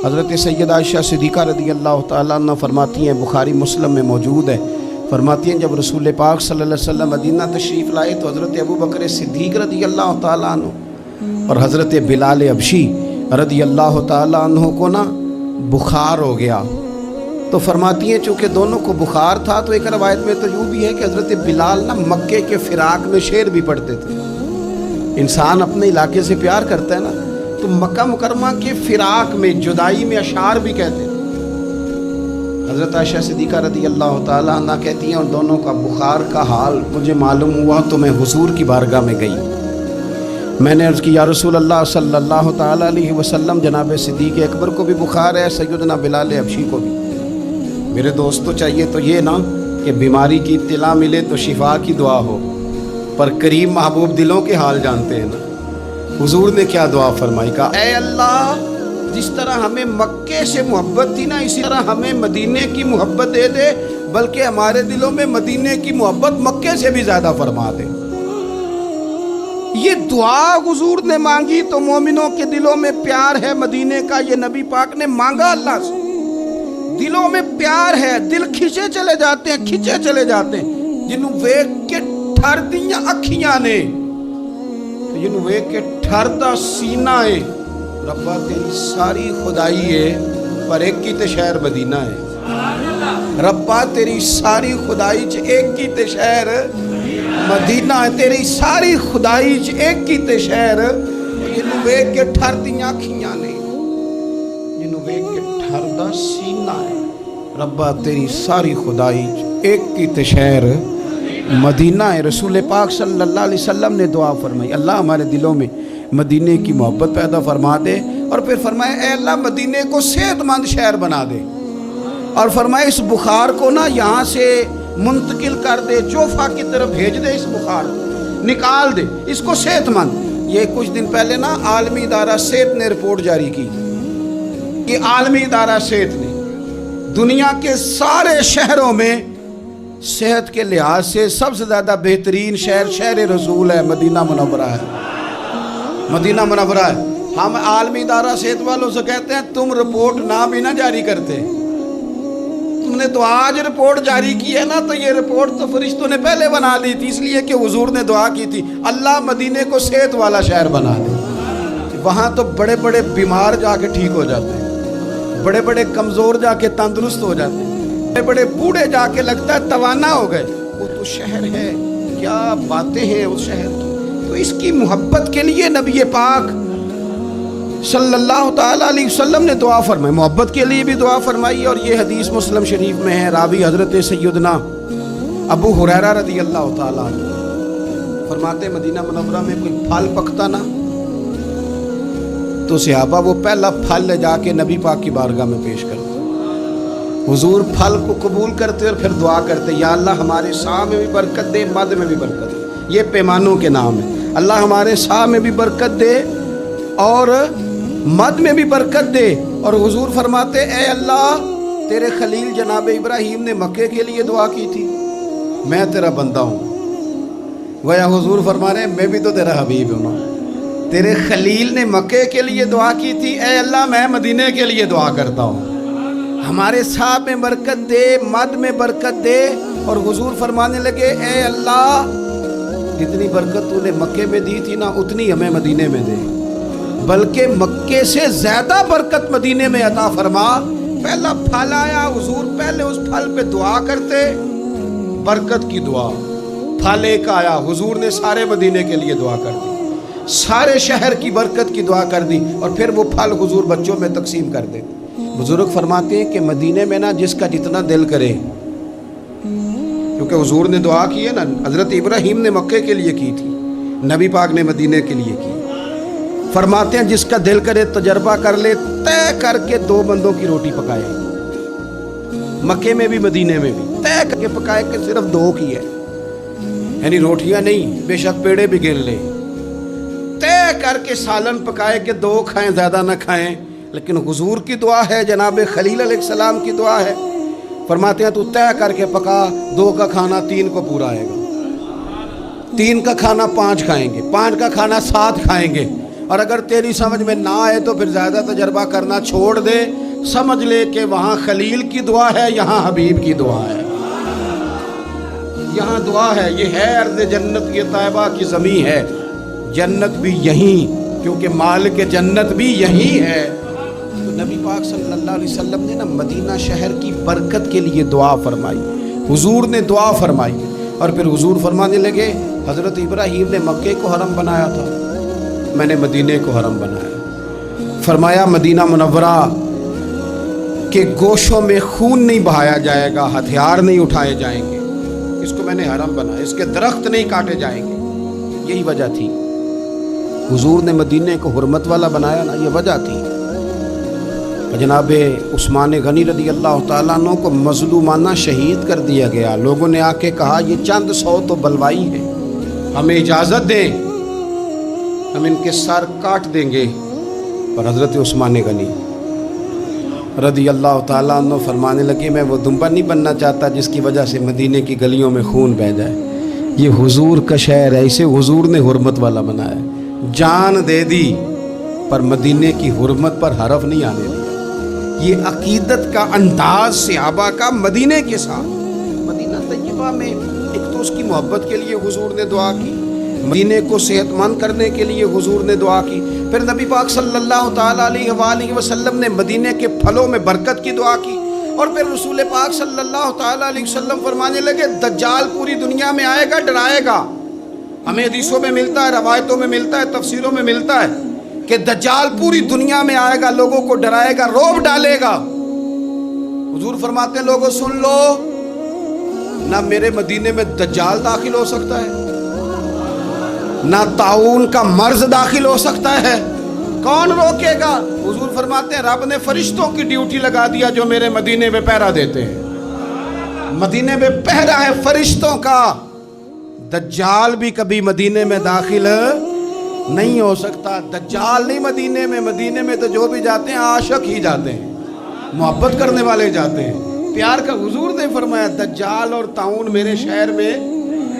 حضرت سیدہ عائشہ صدیقہ رضی اللہ تعالیٰ عنہ فرماتی ہیں، بخاری مسلم میں موجود ہے، فرماتی ہیں جب رسول پاک صلی اللہ علیہ وسلم مدینہ تشریف لائے تو حضرت ابو بکر صدیق رضی اللہ تعالیٰ عنہ اور حضرت بلال حبشی رضی اللہ تعالیٰ عنہ کو نا بخار ہو گیا۔ تو فرماتی ہیں چونکہ دونوں کو بخار تھا تو ایک روایت میں تو یوں بھی ہے کہ حضرت بلال نا مکے کے فراق میں شعر بھی پڑھتے تھے۔ انسان اپنے علاقے سے پیار کرتا ہے نا، تو مکہ مکرمہ کے فراق میں جدائی میں اشعار بھی کہتے تھے۔ حضرت عائشہ صدیقہ رضی اللہ تعالیٰ عنہ کہتی ہیں اور دونوں کا بخار کا حال مجھے معلوم ہوا تو میں حضور کی بارگاہ میں گئی۔ میں نے عرض کی یا رسول اللہ صلی اللہ تعالیٰ علیہ وسلم، جناب صدیق اکبر کو بھی بخار ہے، سیدنا بلال حبشی کو بھی۔ میرے دوستو چاہیے تو یہ نا کہ بیماری کی اطلاع ملے تو شفا کی دعا ہو، پر کریم محبوب دلوں کے حال جانتے ہیں نا۔ حضور نے کیا دعا فرمائی، کہا اے اللہ جس طرح ہمیں مکے سے محبت تھی نا، اسی طرح ہمیں مدینے کی محبت دے دے، بلکہ ہمارے دلوں میں مدینے کی محبت مکے سے بھی زیادہ فرما دے۔ یہ دعا حضور نے مانگی تو مومنوں کے دلوں میں پیار ہے مدینے کا، یہ نبی پاک نے مانگا اللہ سے، دلوں میں پیار ہے، دل کھچے چلے جاتے ہیں، کھچے چلے جاتے ہیں، جنہوں ویک کے ٹھر دیاں اکھیاں نے، جنہوں ویک کے ٹھر دا سینہ ہے، ربا تیری ساری خدائی ہے پر ایک کی تے شہر مدینہ ہے۔ ربا تیری ساری خدائی چ ایک کی تے شہر مدینہ ہے، تیری ساری خدائی چ ایک کی تے شہر، جنہوں ویک کے ٹھر دیاں اکھیاں نے، جنہوں ویک کے ٹھر دا سینہ ہے، ربا تیری ساری خدائی چ ایک کی تے شہر مدینہ ہے۔ رسول پاک صلی اللہ علیہ وسلم نے دعا فرمائی، اللہ ہمارے دلوں میں مدینے کی محبت پیدا فرما دے، اور پھر فرمائے اے اللہ مدینے کو صحت مند شہر بنا دے، اور فرمائے اس بخار کو نا یہاں سے منتقل کر دے، جوفا کی طرف بھیج دے، اس بخار کو نکال دے، اس کو صحت مند۔ یہ کچھ دن پہلے نا عالمی ادارہ صحت نے رپورٹ جاری کی، یہ عالمی ادارہ صحت نے دنیا کے سارے شہروں میں صحت کے لحاظ سے سب سے زیادہ بہترین شہر شہر رسول ہے، مدینہ منورہ ہے، مدینہ منورہ ہے۔ ہم عالمی ادارہ صحت والوں سے کہتے ہیں تم رپورٹ نہ بھی نہ جاری کرتے، تم نے تو آج رپورٹ جاری کی ہے نا، تو یہ رپورٹ تو فرشتوں نے پہلے بنا لی تھی، اس لیے کہ حضور نے دعا کی تھی اللہ مدینے کو صحت والا شہر بنا دے۔ وہاں تو بڑے بڑے بیمار جا کے ٹھیک ہو جاتے ہیں، بڑے بڑے کمزور جا کے تندرست ہو جاتے ہیں، بڑے بڑے بوڑھے جا کے لگتا ہے توانا ہو گئے۔ وہ تو شہر ہے، کیا باتیں ہیں اس شہر کی۔ تو اس کی محبت کے لیے نبی پاک صلی اللہ تعالیٰ علیہ وسلم نے دعا فرمائی، محبت کے لیے بھی دعا فرمائی، اور یہ حدیث مسلم شریف میں ہے، راوی حضرت سیدنا ابو ہریرہ رضی اللہ تعالیٰ عنہ فرماتے مدینہ منورہ میں کوئی پھل پکتا نا تو صحابہ وہ پہلا پھل لے جا کے نبی پاک کی بارگاہ میں پیش کرتے، حضور پھل کو قبول کرتے اور پھر دعا کرتے یا اللہ ہمارے سا میں بھی برکت دے، مد میں بھی برکت دے، یہ پیمانوں کے نام ہے، اللہ ہمارے سا میں بھی برکت دے اور مد میں بھی برکت دے۔ اور حضور فرماتے اے اللہ تیرے خلیل جناب ابراہیم نے مکے کے لیے دعا کی تھی، میں تیرا بندہ ہوں، گویا حضور فرما رہے ہیں میں بھی تو تیرا حبیب ہوں، تیرے خلیل نے مکے کے لیے دعا کی تھی، اے اللہ میں مدینے کے لیے دعا کرتا ہوں، ہمارے صاحب میں برکت دے، مد میں برکت دے۔ اور حضور فرمانے لگے اے اللہ جتنی برکت تو نے مکے میں دی تھی نا اتنی ہمیں مدینے میں دے، بلکہ مکے سے زیادہ برکت مدینے میں عطا فرما۔ پہلا پھل آیا، حضور پہلے اس پھل پہ دعا کرتے، برکت کی دعا، پھل ایک آیا، حضور نے سارے مدینے کے لیے دعا کر دی، سارے شہر کی برکت کی دعا کر دی، اور پھر وہ پھل حضور بچوں میں تقسیم کر دیتے۔ بزرگ فرماتے ہیں کہ مدینے میں نا جس کا جتنا دل کرے، کیونکہ حضور نے دعا کی ہے نا، حضرت ابراہیم نے مکے کے لیے کی تھی، نبی پاک نے مدینے کے لیے کی، فرماتے ہیں جس کا دل کرے تجربہ کر لے، طے کر کے 2 بندوں کی روٹی پکائے، مکے میں بھی مدینے میں بھی طے کر کے پکائے کہ صرف 2 کی ہے، یعنی روٹیاں نہیں، بے شک پیڑے بھی گن لے، طے کر کے سالن پکائے کہ 2 کھائیں زیادہ نہ کھائیں، لیکن حضور کی دعا ہے، جناب خلیل علیہ السلام کی دعا ہے، فرماتے ہیں تو طے کر کے پکا، 2 کا کھانا 3 کو پورا آئے گا، 3 کا کھانا 5 کھائیں گے، 5 کا کھانا 7 کھائیں گے، اور اگر تیری سمجھ میں نہ آئے تو پھر زیادہ تجربہ کرنا چھوڑ دے، سمجھ لے کہ وہاں خلیل کی دعا ہے، یہاں حبیب کی دعا ہے، یہاں دعا ہے۔ یہ ہے ارض جنت، یہ طیبہ کی زمین ہے، جنت بھی یہیں، کیونکہ مالک جنت بھی یہیں ہے۔ تو نبی پاک صلی اللہ علیہ وسلم نے نا مدینہ شہر کی برکت کے لیے دعا فرمائی، حضور نے دعا فرمائی، اور پھر حضور فرمانے لگے حضرت ابراہیم نے مکے کو حرم بنایا تھا، میں نے مدینے کو حرم بنایا۔ فرمایا مدینہ منورہ کے گوشوں میں خون نہیں بہایا جائے گا، ہتھیار نہیں اٹھائے جائیں گے، اس کو میں نے حرم بنایا، اس کے درخت نہیں کاٹے جائیں گے۔ یہی وجہ تھی حضور نے مدینے کو حرمت والا بنایا نا، یہ وجہ تھی۔ جناب عثمان غنی رضی اللہ تعالیٰ عنہ کو مظلومانہ شہید کر دیا گیا۔ لوگوں نے آ کے کہا یہ چند سو تو بلوائی ہے، ہمیں اجازت دیں، ہم ان کے سر کاٹ دیں گے۔ اور حضرت عثمان غنی رضی اللہ تعالیٰ عنہ فرمانے لگے میں وہ دمبا نہیں بننا چاہتا جس کی وجہ سے مدینے کی گلیوں میں خون بہہ جائے، یہ حضور کا شہر ہے، اسے حضور نے حرمت والا بنایا، جان دے دی پر مدینے کی حرمت پر حرف نہیں آنے دیا۔ یہ عقیدت کا انداز صحابہ کا مدینے کے ساتھ، مدینہ طیبہ میں ایک تو اس کی محبت کے لیے حضور نے دعا کی، مدینے کو صحت مند کرنے کے لیے حضور نے دعا کی، پھر نبی پاک صلی اللہ تعالیٰ علیہ وآلہ وسلم نے مدینے کے پھلوں میں برکت کی دعا کی، اور پھر رسول پاک صلی اللہ تعالیٰ علیہ وسلم فرمانے لگے دجال پوری دنیا میں آئے گا، ڈرائے گا۔ ہمیں حدیثوں میں ملتا ہے، روایتوں میں ملتا ہے، تفسیروں میں ملتا ہے کہ دجال پوری دنیا میں آئے گا، لوگوں کو ڈرائے گا، رعب ڈالے گا۔ حضور فرماتے ہیں لوگوں سن لو، نہ میرے مدینے میں دجال داخل ہو سکتا ہے، نہ طاعون کا مرض داخل ہو سکتا ہے، کون روکے گا؟ حضور فرماتے ہیں رب نے فرشتوں کی ڈیوٹی لگا دیا جو میرے مدینے میں پہرا دیتے ہیں، مدینے میں پہرا ہے فرشتوں کا، دجال بھی کبھی مدینے میں داخل نہیں ہو سکتا۔ دجال نہیں مدینے میں تو جو بھی جاتے ہیں عاشق ہی جاتے ہیں، محبت کرنے والے جاتے ہیں، پیار کا۔ حضور نے فرمایا دجال اور طاعون میرے شہر میں،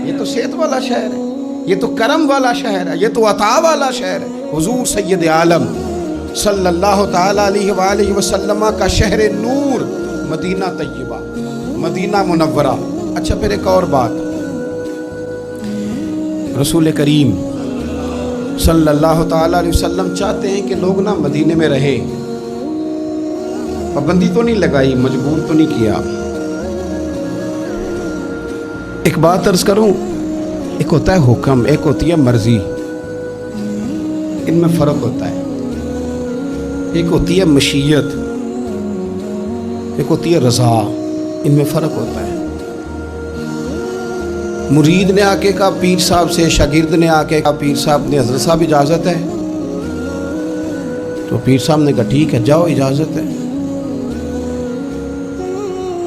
یہ تو صحت والا شہر ہے، یہ تو کرم والا شہر ہے، یہ تو عطا والا شہر ہے۔ حضور سید عالم صلی اللہ تعالیٰ علیہ وآلہ وسلم کا شہر نور مدینہ طیبہ، مدینہ منورہ۔ اچھا پھر ایک اور بات، رسول کریم صلی اللہ تعالیٰ علیہ وسلم چاہتے ہیں کہ لوگ نا مدینے میں رہیں، پابندی تو نہیں لگائی، مجبور تو نہیں کیا۔ ایک بات عرض کروں، ایک ہوتا ہے حکم، ایک ہوتی ہے مرضی، ان میں فرق ہوتا ہے۔ ایک ہوتی ہے مشیت، ایک ہوتی ہے رضا، ان میں فرق ہوتا ہے۔ مرید نے آ کے کہا پیر صاحب سے، شاگرد نے آ کے کہا پیر صاحب نے حضرت صاحب اجازت ہے، تو پیر صاحب نے کہا ٹھیک ہے جاؤ اجازت ہے۔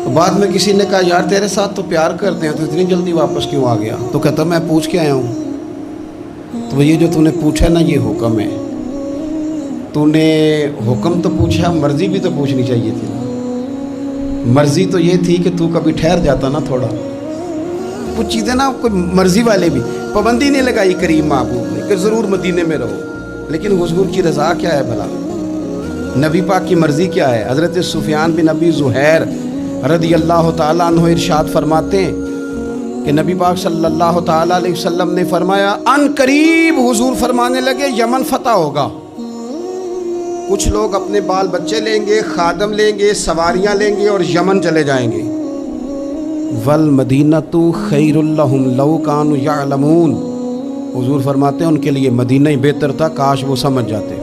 تو بعد میں کسی نے کہا یار تیرے ساتھ تو پیار کرتے ہیں تو اتنی جلدی واپس کیوں آ گیا؟ تو کہتا میں پوچھ کے آیا ہوں۔ تو یہ جو تو نے پوچھا نا یہ حکم ہے، تو نے حکم تو پوچھا، مرضی بھی تو پوچھنی چاہیے تھی۔ مرضی تو یہ تھی کہ تو کبھی ٹھہر جاتا نا تھوڑا، کچھ چیزیں نا کوئی مرضی والے بھی، پابندی نہیں لگائی کریم محبوب نے کہ ضرور مدینے میں رہو، لیکن حضور کی رضا کیا ہے بھلا؟ نبی پاک کی مرضی کیا ہے؟ حضرت سفیان بن ابی زہیر رضی اللہ تعالیٰ عنہ ارشاد فرماتے ہیں کہ نبی پاک صلی اللہ تعالیٰ علیہ وسلم نے فرمایا ان قریب حضور فرمانے لگے یمن فتح ہوگا، کچھ لوگ اپنے بال بچے لیں گے، خادم لیں گے، سواریاں لیں گے اور یمن چلے جائیں گے۔ والمدینۃ خیر لہم لو کانوا یعلمون، حضور فرماتے ہیں ان کے لیے مدینہ ہی بہتر تھا، کاش وہ سمجھ جاتے۔